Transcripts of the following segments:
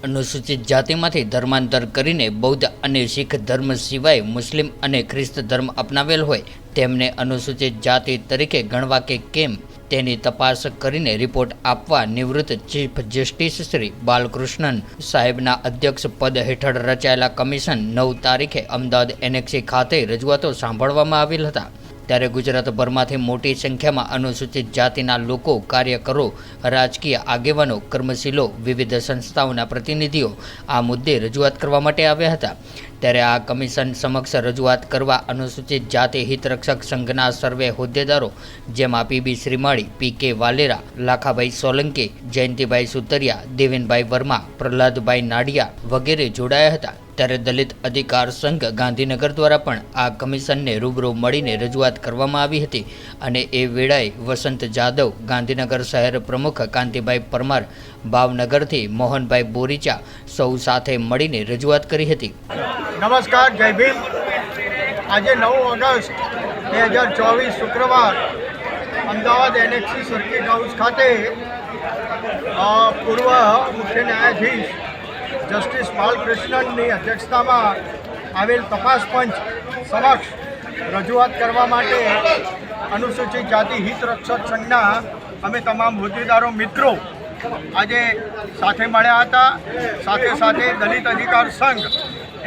અનુસૂચિત જાતિમાંથી ધર્માંતર કરીને બૌદ્ધ અને શીખ ધર્મ સિવાય મુસ્લિમ અને ખ્રિસ્ત ધર્મ અપનાવેલ હોય તેમને અનુસૂચિત જાતિ તરીકે ગણવા કે કેમ તેની તપાસ કરીને રિપોર્ટ આપવા નિવૃત્ત ચીફ જસ્ટિસ શ્રી બાલકૃષ્ણન સાહેબના અધ્યક્ષ પદ હેઠળ રચાયેલા કમિશન 9 તારીખે અમદાવાદ એનેક્સી ખાતે રજૂઆતો સાંભળવામાં આવેલ હતા। ત્યારે ગુજરાતભરમાંથી મોટી સંખ્યામાં અનુસૂચિત જાતિના લોકો, કાર્યકરો, રાજકીય આગેવાનો, કર્મશીલો, વિવિધ સંસ્થાઓના પ્રતિનિધિઓ આ મુદ્દે રજૂઆત કરવા માટે આવ્યા હતા। ત્યારે આ કમિશન સમક્ષ રજૂઆત કરવા અનુસૂચિત જાતિ હિતરક્ષક સંઘના સર્વે હોદ્દેદારો જેમાં પીબી શ્રીમાળી, પીકે વાલેરા, લાખાભાઈ સોલંકી, જયંતિભાઈ સુતરિયા, દેવેનભાઈ વર્મા, પ્રહલાદભાઈ નાડિયા વગેરે જોડાયા હતા। ત્યારે દલિત અધિકાર સંઘ ગાંધીનગર દ્વારા પણ આ કમિશનને રૂબરૂ મળીને રજૂઆત કરવામાં આવી હતી અને એ વેળાએ વસંત જાદવ, ગાંધીનગર શહેર પ્રમુખ કાંતિભાઈ પરમાર, ભાવનગરથી મોહનભાઈ બોરીચા સૌ સાથે મળીને રજૂઆત કરી હતી। નમસ્કાર, જય ભીમ। આજે 9 ઓગસ્ટ 2024 શુક્રવાર અમદાવાદ એનેક્સી સર્કિટ હાઉસ ખાતે પૂર્વ મુખ્ય ન્યાયાધીશ જસ્ટિસ બાલકૃષ્ણનની અધ્યક્ષતામાં આવેલ તપાસ પંચ સમક્ષ રજૂઆત કરવા માટે અનુસૂચિત જાતિ હિતરક્ષક સંઘના અમે તમામ હોદ્દેદારો મિત્રો આજે સાથે મળ્યા હતા। સાથે સાથે દલિત અધિકાર સંઘ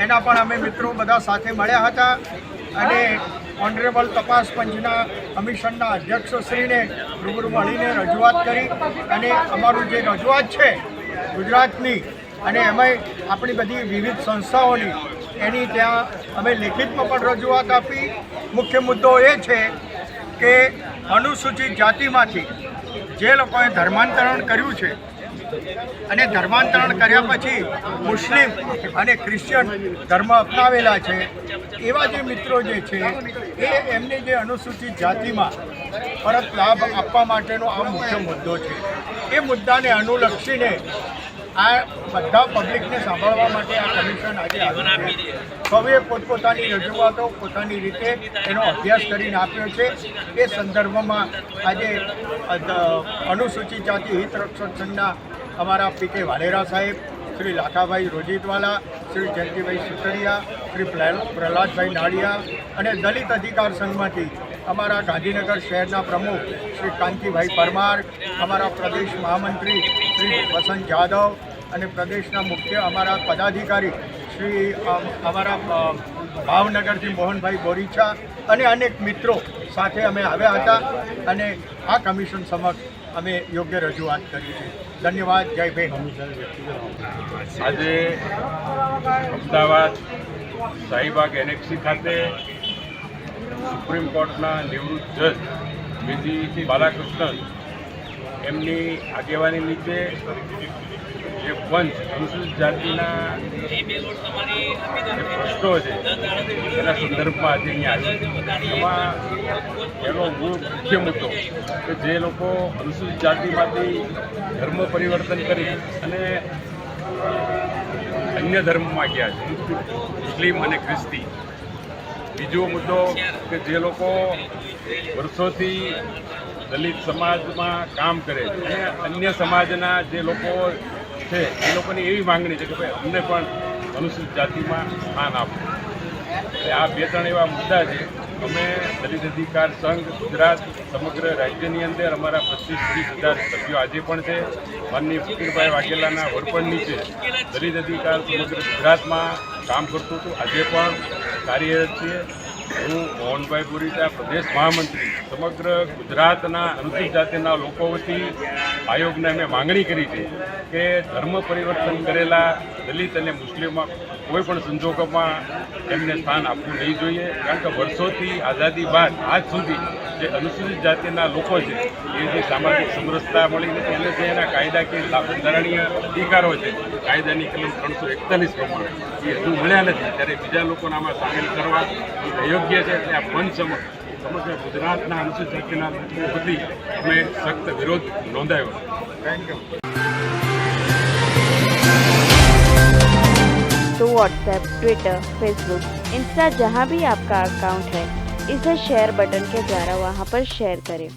એના પણ અમે મિત્રો બધા સાથે મળ્યા હતા અને ઓનરેબલ તપાસ પંચના કમિશનના અધ્યક્ષશ્રીને રૂબરૂ મળીને રજૂઆત કરી અને અમારું જે રજૂઆત છે ગુજરાતની અને એમાંય આપણી બધી વિવિધ સંસ્થાઓની એની ત્યાં અમે લેખિતમાં પણ રજૂઆત આપી। મુખ્ય મુદ્દો એ છે કે અનુસૂચિત જાતિમાંથી જે લોકોએ ધર્માંતરણ કર્યું છે અને ધર્માંતરણ કર્યા પછી મુસ્લિમ અને ક્રિશ્ચિયન ધર્મ અપનાવેલા છે એવા જે મિત્રો જે છે એ એમને જે અનુસૂચિત જાતિમાં પરત લાભ આપવા માટેનો આ મુખ્ય મુદ્દો છે। એ મુદ્દાને અનુલક્ષીને આ બધા પબ્લિકને સાંભળવા માટે આ કમિશન આજે આવ્યું છે। સૌએ પોતપોતાની રજૂઆતો પોતાની રીતે એનો અભ્યાસ કરીને આપ્યો છે। એ સંદર્ભમાં આજે અનુસૂચિત જાતિ હિતરક્ષક સંઘના અમારા પીકે વાલેરા સાહેબ, શ્રી લાખાભાઈ રોજીતવાલા, શ્રી જયંતિભાઈ સુતરિયા, શ્રી પ્રહલાદભાઈ નાડિયા અને દલિત અધિકાર સંઘમાંથી અમારા ગાંધીનગર શહેરના પ્રમુખ શ્રી કાંતિભાઈ પરમાર, અમારા પ્રદેશ મહામંત્રી શ્રી વસંત જાદવ અને પ્રદેશના મુખ્ય અમારા પદાધિકારી શ્રી અમારા ભાવનગરથી મોહનભાઈ બોરીચા અને અનેક મિત્રો સાથે અમે આવ્યા હતા અને આ કમિશન સમક્ષ અમે યોગ્ય રજૂઆત કરી છે। ધન્યવાદ, જય ભીમ। આજે અમદાવાદ શાહીબાગ એનેક્સી ખાતે સુપ્રીમ કોર્ટના નિવૃત્ત જજ વિધિ બાલકૃષ્ણન એમની આગેવાની નીચે જે પંચ અનુસૂચિત જાતિના જે પ્રશ્નો છે એના સંદર્ભમાં આજે અહીંયા આવ્યું। એમાં એનો મુખ્ય મુદ્દો કે જે લોકો અનુસૂચિત જાતિમાંથી ધર્મ પરિવર્તન કરી અને અન્ય ધર્મમાં ગયા છે, મુસ્લિમ અને ખ્રિસ્તી। બીજો મુદ્દો કે જે લોકો વર્ષોથી દલિત સમાજમાં કામ કરે છે અને અન્ય સમાજના જે લોકો છે એ લોકોની એવી માંગણી છે કે ભાઈ અમને પણ અનુસૂચિત જાતિમાં સ્થાન આપો। આ 2-3 એવા મુદ્દા છે। અમે દલિત અધિકાર સંઘ ગુજરાત સમગ્ર રાજ્યની અંદર અમારા 25-30 હજાર સભ્યો આજે પણ છે। માનનીય ફકીરભાઈ વાઘેલાના વડપણ નીચે દલિત અધિકાર સમગ્ર ગુજરાતમાં કામ કરતું હતું, આજે પણ કાર્યરત છીએ। હું મોહનભાઈ બોરીચા, પ્રદેશ મહામંત્રી, સમગ્ર ગુજરાતના અનુસૂચિત જાતિના લોકો વતી આયોગને અમે માંગણી કરી છે કે ધર્મ પરિવર્તન કરેલા દલિત અને મુસ્લિમમાં કોઈ પણ સંજોગોમાં એમને સ્થાન આપવું નહીં જોઈએ। કારણ કે વર્ષોથી આઝાદી બાદ આજ સુધી જે અનુસૂચિત જાતિના લોકો છે એ જે સામાજિક સમરસતા મળી નથી અને જે એના કાયદાકીય બંધારણીય અધિકારો છે કાયદાની કલમ 341 પ્રમાણે એ હજુ મળ્યા નથી, ત્યારે બીજા લોકોને આમાં સામેલ કરવા અયોગ્ય છે। એટલે આ પંચ સમગ્ર ગુજરાતના અનુસૂચિત જાતિના લોકો વતી અમે સખ્ત વિરોધ નોંધાયો છે। Thank you. तो व्हाट्सएप, ट्विटर, फेसबुक, इंस्टा जहाँ भी आपका अकाउंट है इसे शेयर बटन के द्वारा वहाँ पर शेयर करें।